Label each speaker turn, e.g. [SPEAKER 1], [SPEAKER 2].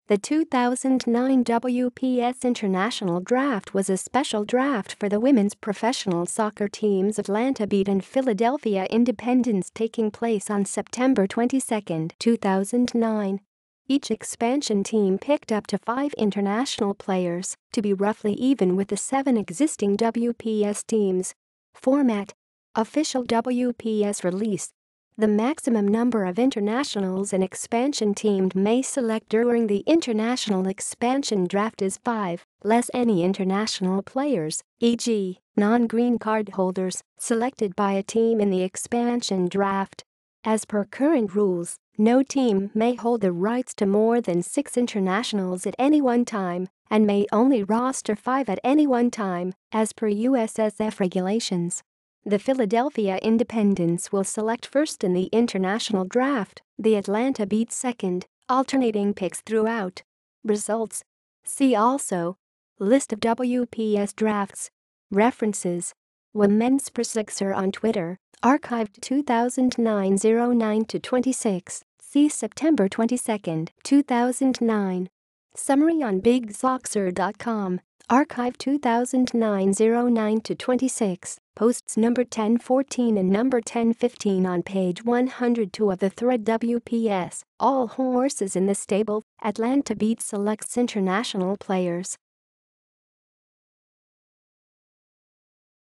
[SPEAKER 1] The 2009 WPS International Draft was a special draft for the women's professional soccer teams Atlanta Beat and Philadelphia Independence, taking place on September 22, 2009. Each expansion team picked up to 5 international players, to be roughly even with the 7 existing WPS teams. Format: official WPS release. The maximum number of internationals an expansion team may select during the International Expansion Draft is 5, less any international players, e.g., non-green card holders, selected by a team in the expansion draft. As per current rules, no team may hold the rights to more than 6 internationals at any one time, and may only roster 5 at any one time, as per USSF regulations. The Philadelphia Independence will select first in the international draft, the Atlanta Beat second, alternating picks throughout. Results: see also. List of WPS drafts. References: Women's Persixer on Twitter, archived 2009 09-26, see September 22, 2009. Summary on BigZoxer.com, archive 2009 09-26, posts number 1014 and number 1015 on page 102 of the thread. WPS, all horses in the stable, Atlanta Beat selects international players.